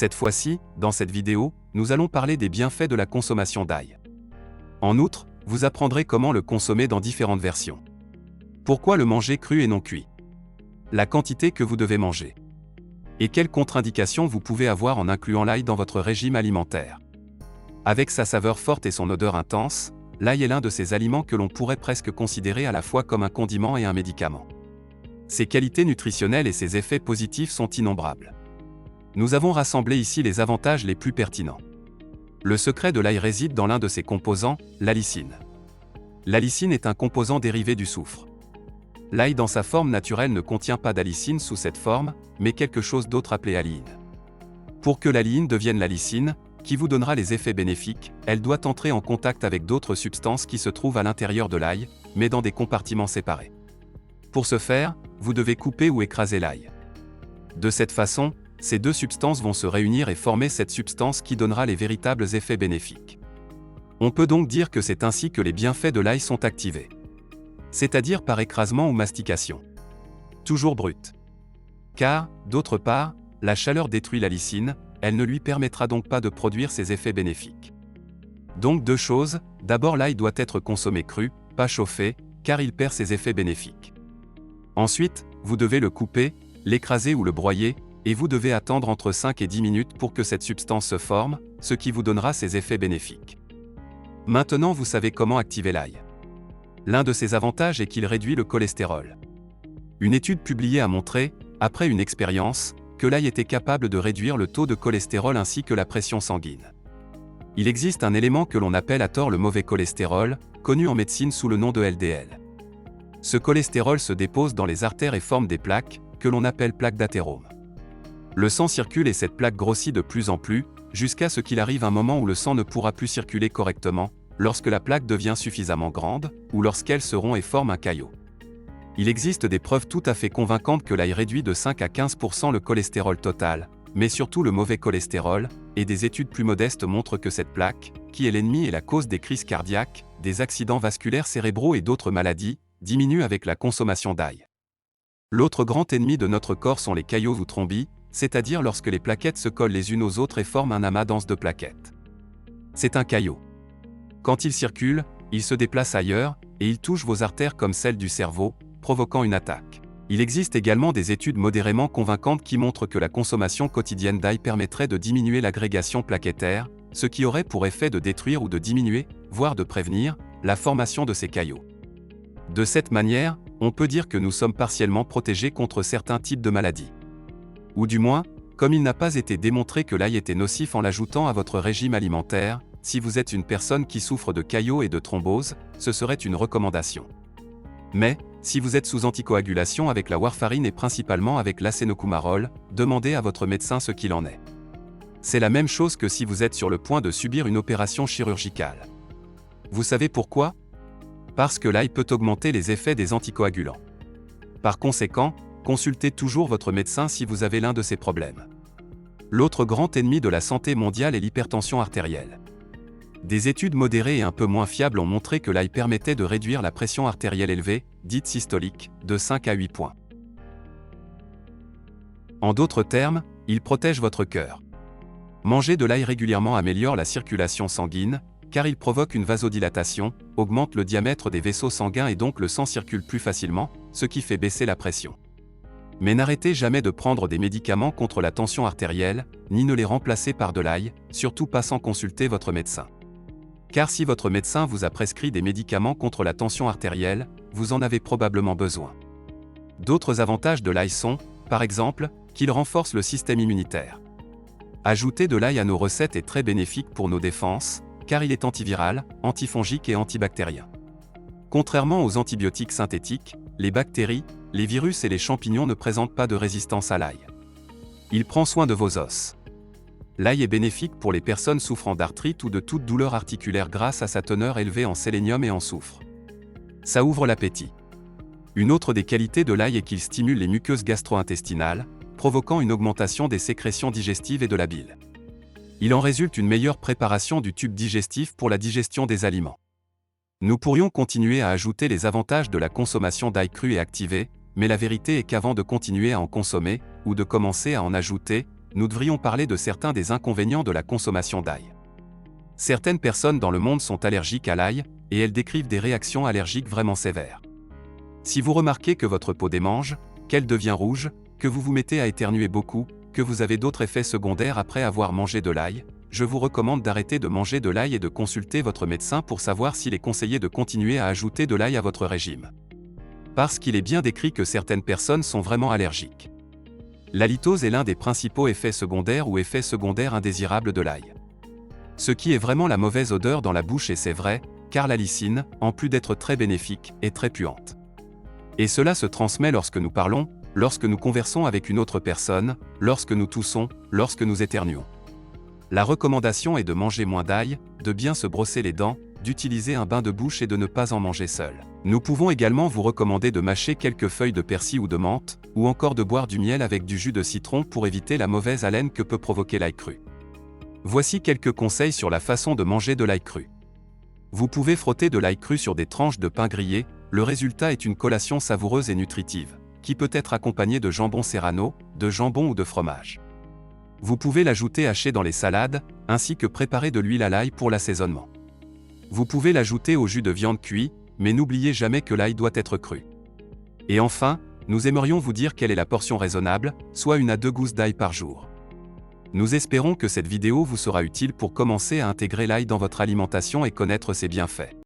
Cette fois-ci, dans cette vidéo, nous allons parler des bienfaits de la consommation d'ail. En outre, vous apprendrez comment le consommer dans différentes versions. Pourquoi le manger cru et non cuit? La quantité que vous devez manger. Et quelles contre-indications vous pouvez avoir en incluant l'ail dans votre régime alimentaire. Avec sa saveur forte et son odeur intense, l'ail est l'un de ces aliments que l'on pourrait presque considérer à la fois comme un condiment et un médicament. Ses qualités nutritionnelles et ses effets positifs sont innombrables. Nous avons rassemblé ici les avantages les plus pertinents. Le secret de l'ail réside dans l'un de ses composants, l'allicine. L'allicine est un composant dérivé du soufre. L'ail dans sa forme naturelle ne contient pas d'allicine sous cette forme, mais quelque chose d'autre appelé alliine. Pour que l'alliine devienne l'allicine, qui vous donnera les effets bénéfiques, elle doit entrer en contact avec d'autres substances qui se trouvent à l'intérieur de l'ail, mais dans des compartiments séparés. Pour ce faire, vous devez couper ou écraser l'ail. De cette façon, ces deux substances vont se réunir et former cette substance qui donnera les véritables effets bénéfiques. On peut donc dire que c'est ainsi que les bienfaits de l'ail sont activés. C'est-à-dire par écrasement ou mastication. Toujours brut. Car, d'autre part, la chaleur détruit l'allicine, elle ne lui permettra donc pas de produire ses effets bénéfiques. Donc deux choses, d'abord l'ail doit être consommé cru, pas chauffé, car il perd ses effets bénéfiques. Ensuite, vous devez le couper, l'écraser ou le broyer, et vous devez attendre entre 5 et 10 minutes pour que cette substance se forme, ce qui vous donnera ses effets bénéfiques. Maintenant vous savez comment activer l'ail. L'un de ses avantages est qu'il réduit le cholestérol. Une étude publiée a montré, après une expérience, que l'ail était capable de réduire le taux de cholestérol ainsi que la pression sanguine. Il existe un élément que l'on appelle à tort le mauvais cholestérol, connu en médecine sous le nom de LDL. Ce cholestérol se dépose dans les artères et forme des plaques, que l'on appelle plaques d'athérome. Le sang circule et cette plaque grossit de plus en plus, jusqu'à ce qu'il arrive un moment où le sang ne pourra plus circuler correctement, lorsque la plaque devient suffisamment grande, ou lorsqu'elle se rompt et forme un caillot. Il existe des preuves tout à fait convaincantes que l'ail réduit de 5 à 15% le cholestérol total, mais surtout le mauvais cholestérol, et des études plus modestes montrent que cette plaque, qui est l'ennemi et la cause des crises cardiaques, des accidents vasculaires cérébraux et d'autres maladies, diminue avec la consommation d'ail. L'autre grand ennemi de notre corps sont les caillots ou thrombies, c'est-à-dire lorsque les plaquettes se collent les unes aux autres et forment un amas dense de plaquettes. C'est un caillot. Quand il circule, il se déplace ailleurs, et il touche vos artères comme celles du cerveau, provoquant une attaque. Il existe également des études modérément convaincantes qui montrent que la consommation quotidienne d'ail permettrait de diminuer l'agrégation plaquettaire, ce qui aurait pour effet de détruire ou de diminuer, voire de prévenir, la formation de ces caillots. De cette manière, on peut dire que nous sommes partiellement protégés contre certains types de maladies. Ou du moins, comme il n'a pas été démontré que l'ail était nocif en l'ajoutant à votre régime alimentaire, si vous êtes une personne qui souffre de caillots et de thrombose, ce serait une recommandation. Mais, si vous êtes sous anticoagulation avec la warfarine et principalement avec l'acénocumarol, demandez à votre médecin ce qu'il en est. C'est la même chose que si vous êtes sur le point de subir une opération chirurgicale. Vous savez pourquoi? Parce que l'ail peut augmenter les effets des anticoagulants. Par conséquent, consultez toujours votre médecin si vous avez l'un de ces problèmes. L'autre grand ennemi de la santé mondiale est l'hypertension artérielle. Des études modérées et un peu moins fiables ont montré que l'ail permettait de réduire la pression artérielle élevée, dite systolique, de 5 à 8 points. En d'autres termes, il protège votre cœur. Manger de l'ail régulièrement améliore la circulation sanguine, car il provoque une vasodilatation, augmente le diamètre des vaisseaux sanguins et donc le sang circule plus facilement, ce qui fait baisser la pression. Mais n'arrêtez jamais de prendre des médicaments contre la tension artérielle, ni ne les remplacer par de l'ail, surtout pas sans consulter votre médecin. Car si votre médecin vous a prescrit des médicaments contre la tension artérielle, vous en avez probablement besoin. D'autres avantages de l'ail sont, par exemple, qu'il renforce le système immunitaire. Ajouter de l'ail à nos recettes est très bénéfique pour nos défenses, car il est antiviral, antifongique et antibactérien. Contrairement aux antibiotiques synthétiques, les bactéries, les virus et les champignons ne présentent pas de résistance à l'ail. Il prend soin de vos os. L'ail est bénéfique pour les personnes souffrant d'arthrite ou de toute douleur articulaire grâce à sa teneur élevée en sélénium et en soufre. Ça ouvre l'appétit. Une autre des qualités de l'ail est qu'il stimule les muqueuses gastro-intestinales, provoquant une augmentation des sécrétions digestives et de la bile. Il en résulte une meilleure préparation du tube digestif pour la digestion des aliments. Nous pourrions continuer à ajouter les avantages de la consommation d'ail cru et activé, mais la vérité est qu'avant de continuer à en consommer, ou de commencer à en ajouter, nous devrions parler de certains des inconvénients de la consommation d'ail. Certaines personnes dans le monde sont allergiques à l'ail, et elles décrivent des réactions allergiques vraiment sévères. Si vous remarquez que votre peau démange, qu'elle devient rouge, que vous vous mettez à éternuer beaucoup, que vous avez d'autres effets secondaires après avoir mangé de l'ail, je vous recommande d'arrêter de manger de l'ail et de consulter votre médecin pour savoir s'il est conseillé de continuer à ajouter de l'ail à votre régime. Parce qu'il est bien décrit que certaines personnes sont vraiment allergiques. L'halitose est l'un des principaux effets secondaires ou effets secondaires indésirables de l'ail. Ce qui est vraiment la mauvaise odeur dans la bouche, et c'est vrai, car la lysine, en plus d'être très bénéfique, est très puante. Et cela se transmet lorsque nous parlons, lorsque nous conversons avec une autre personne, lorsque nous toussons, lorsque nous éternuons. La recommandation est de manger moins d'ail, de bien se brosser les dents, d'utiliser un bain de bouche et de ne pas en manger seul. Nous pouvons également vous recommander de mâcher quelques feuilles de persil ou de menthe, ou encore de boire du miel avec du jus de citron pour éviter la mauvaise haleine que peut provoquer l'ail cru. Voici quelques conseils sur la façon de manger de l'ail cru. Vous pouvez frotter de l'ail cru sur des tranches de pain grillé, le résultat est une collation savoureuse et nutritive, qui peut être accompagnée de jambon serrano, de jambon ou de fromage. Vous pouvez l'ajouter haché dans les salades, ainsi que préparer de l'huile à l'ail pour l'assaisonnement. Vous pouvez l'ajouter au jus de viande cuit, mais n'oubliez jamais que l'ail doit être cru. Et enfin, nous aimerions vous dire quelle est la portion raisonnable, soit 1 à 2 gousses d'ail par jour. Nous espérons que cette vidéo vous sera utile pour commencer à intégrer l'ail dans votre alimentation et connaître ses bienfaits.